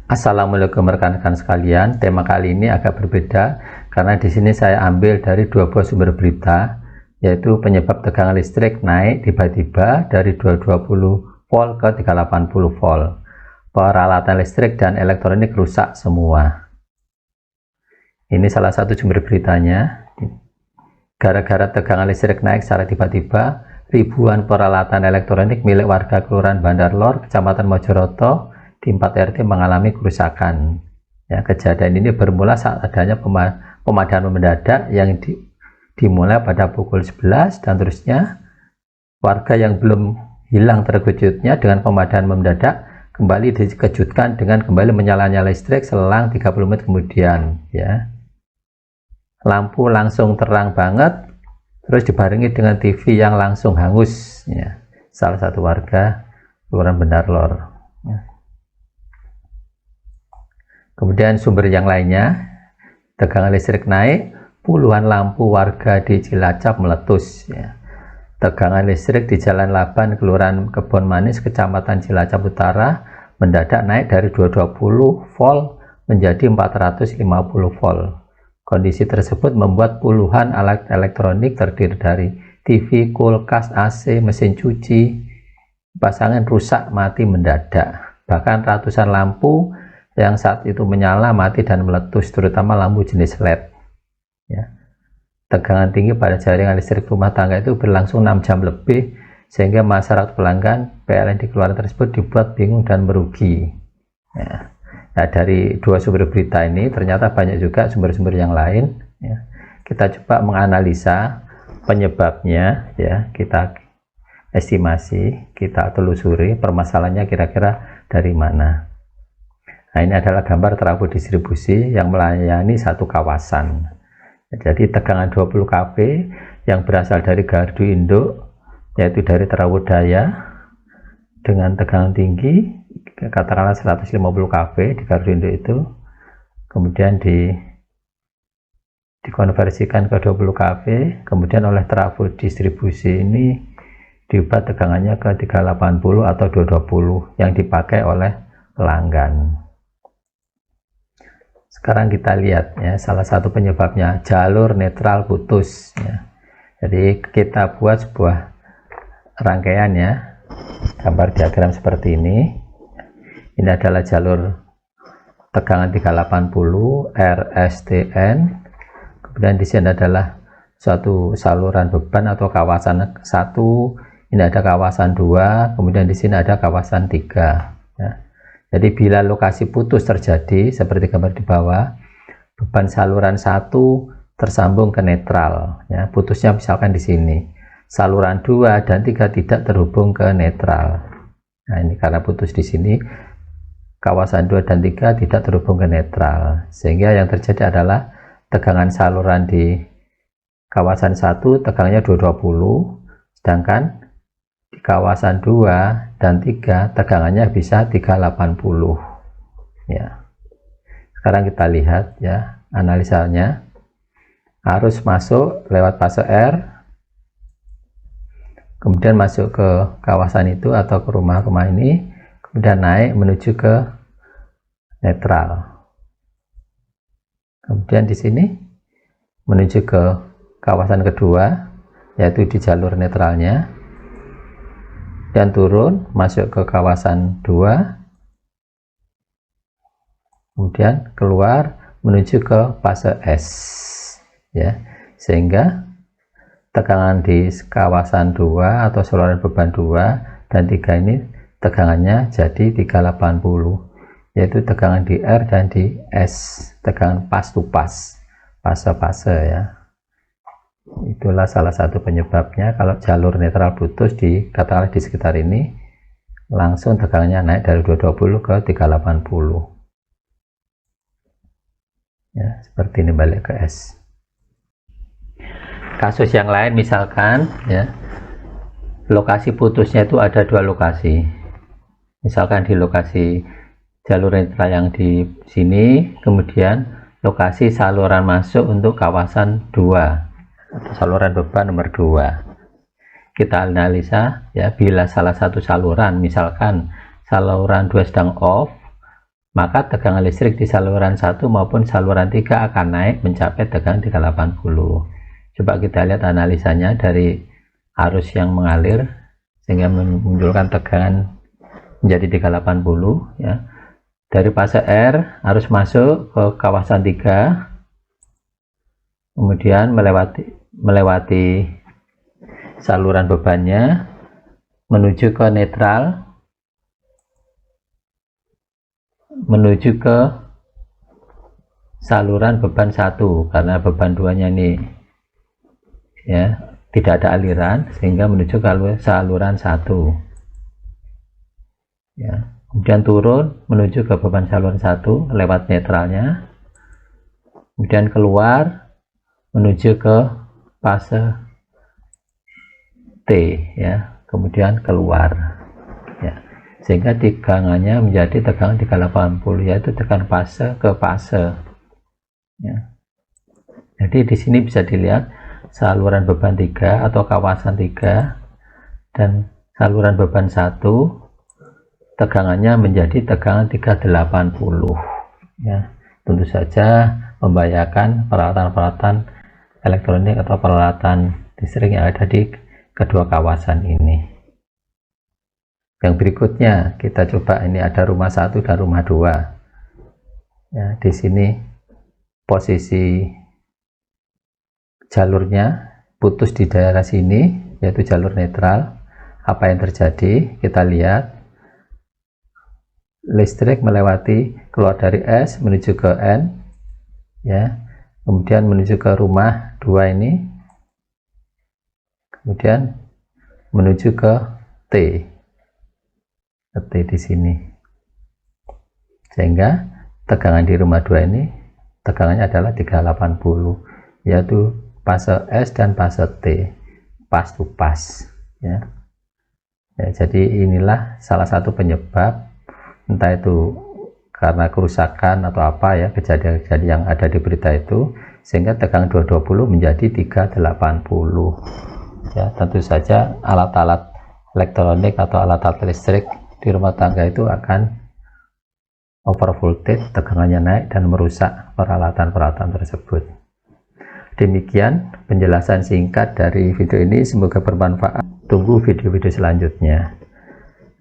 Assalamualaikum rekan-rekan sekalian. Tema kali ini agak berbeda karena di sini saya ambil dari dua buah sumber berita, yaitu penyebab tegangan listrik naik tiba-tiba dari 220 volt ke 380 volt. Peralatan listrik dan elektronik rusak semua. Ini salah satu sumber beritanya. Gara-gara tegangan listrik naik secara tiba-tiba, ribuan peralatan elektronik milik warga Kelurahan Bandar Lor, Kecamatan Mojoroto di 4 RT mengalami kerusakan. Ya, kejadian ini bermula saat adanya pemadaman mendadak yang dimulai pada pukul 11 dan terusnya warga yang belum hilang terkejutnya dengan pemadaman mendadak kembali dikejutkan dengan kembali menyalanya listrik selang 30 menit kemudian. Ya, lampu langsung terang banget, terus dibarengi dengan TV yang langsung hangus. Ya, salah satu warga Kelurahan Bandar Lor. Ya. Kemudian sumber yang lainnya, tegangan listrik naik, puluhan lampu warga di Cilacap meletus. Ya. Tegangan listrik di Jalan Laban, Kelurahan Kebon Manis, Kecamatan Cilacap Utara, mendadak naik dari 220 volt menjadi 450 volt. Kondisi tersebut membuat puluhan alat elektronik terdiri dari TV, kulkas, AC, mesin cuci, pasangan rusak mati mendadak. Bahkan ratusan lampu yang saat itu menyala mati dan meletus, terutama lampu jenis LED. Ya. Tegangan tinggi pada jaringan listrik rumah tangga itu berlangsung 6 jam lebih, sehingga masyarakat pelanggan PLN di kelurahan tersebut dibuat bingung dan merugi. Ya. Nah, dari dua sumber berita ini ternyata banyak juga sumber-sumber yang lain. Ya. Kita coba menganalisa penyebabnya, ya, kita estimasi, kita telusuri permasalahannya kira-kira dari mana. Nah, ini adalah gambar trafo distribusi yang melayani satu kawasan. Jadi tegangan 20 kV yang berasal dari gardu induk, yaitu dari Terawudaya, dengan tegangan tinggi katakanlah 150 kV di gardu induk itu, kemudian dikonversikan ke 20 kV, kemudian oleh trafo distribusi ini diubah tegangannya ke 380 atau 220 yang dipakai oleh pelanggan. Sekarang kita lihat, ya, salah satu penyebabnya jalur netral putus. Ya. Jadi kita buat sebuah rangkaian, ya, gambar diagram seperti ini. Ini adalah jalur tegangan 380 RSTN. Kemudian di sini adalah suatu saluran beban atau kawasan 1. Ini ada kawasan 2. Kemudian di sini ada kawasan 3. Ya. Jadi bila lokasi putus terjadi seperti gambar di bawah, beban saluran 1 tersambung ke netral. Ya, putusnya misalkan di sini. Saluran 2 dan 3 tidak terhubung ke netral. Nah, ini karena putus di sini, kawasan 2 dan 3 tidak terhubung ke netral. Sehingga yang terjadi adalah tegangan saluran di kawasan 1 tegangannya 220, sedangkan di kawasan 2 dan 3 tegangannya bisa 380. Ya. Sekarang kita lihat, ya, analisanya. Arus masuk lewat fase R, kemudian masuk ke kawasan itu atau ke rumah-rumah ini, kemudian naik menuju ke netral. Kemudian di sini menuju ke kawasan kedua, yaitu di jalur netralnya, dan turun masuk ke kawasan 2, kemudian keluar menuju ke fase S. Ya, sehingga tegangan di kawasan 2 atau saluran beban 2 dan 3 ini tegangannya jadi 380, yaitu tegangan di R dan di S, tegangan pas to pas, fase-fase, ya. Itulah salah satu penyebabnya kalau jalur netral putus katakanlah di sekitar ini, langsung tegangannya naik dari 220 ke 380. Ya, seperti ini balik ke S. Kasus yang lain misalkan, ya, lokasi putusnya itu ada dua lokasi. Misalkan di lokasi jalur netral yang di sini, kemudian lokasi saluran masuk untuk kawasan 2 atau saluran beban nomor 2. Kita analisa, ya, bila salah satu saluran, misalkan saluran 2 sedang off, maka tegangan listrik di saluran 1 maupun saluran 3 akan naik mencapai tegangan 380. Coba kita lihat analisanya dari arus yang mengalir sehingga memunculkan tegangan menjadi 380 ya. Dari fase R harus masuk ke kawasan 3, kemudian melewati saluran bebannya menuju ke netral, menuju ke saluran beban 1 karena beban 2 nya ini ya tidak ada aliran sehingga menuju ke saluran 1 ya. Kemudian turun menuju ke beban saluran 1 lewat netralnya, kemudian keluar menuju ke fase T ya, kemudian keluar ya, sehingga tegangannya menjadi tegangan 380, yaitu tegangan fase ke fase ya. Jadi di sini bisa dilihat saluran beban 3 atau kawasan 3 dan saluran beban 1 tegangannya menjadi tegangan 380 ya. Tentu saja membahayakan peralatan-peralatan elektronik atau peralatan listrik yang ada di kedua kawasan ini. Yang berikutnya kita coba, ini ada rumah 1 dan rumah 2 ya. Di sini posisi jalurnya putus di daerah sini, yaitu jalur netral. Apa yang terjadi? Kita lihat listrik melewati, keluar dari S menuju ke N ya, kemudian menuju ke rumah 2 ini, kemudian menuju ke T di sini, sehingga tegangan di rumah 2 ini tegangannya adalah 380, yaitu fase S dan fase T, pas to pas ya. Jadi inilah salah satu penyebab, entah itu karena kerusakan atau apa ya, kejadian-kejadian yang ada di berita itu, sehingga tegangan 220 menjadi 380 ya. Tentu saja alat-alat elektronik atau alat-alat listrik di rumah tangga itu akan over voltage, tegangannya naik dan merusak peralatan-peralatan tersebut. Demikian penjelasan singkat dari video ini, semoga bermanfaat. Tunggu video-video selanjutnya.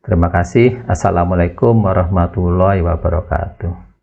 Terima kasih. Assalamualaikum warahmatullahi wabarakatuh.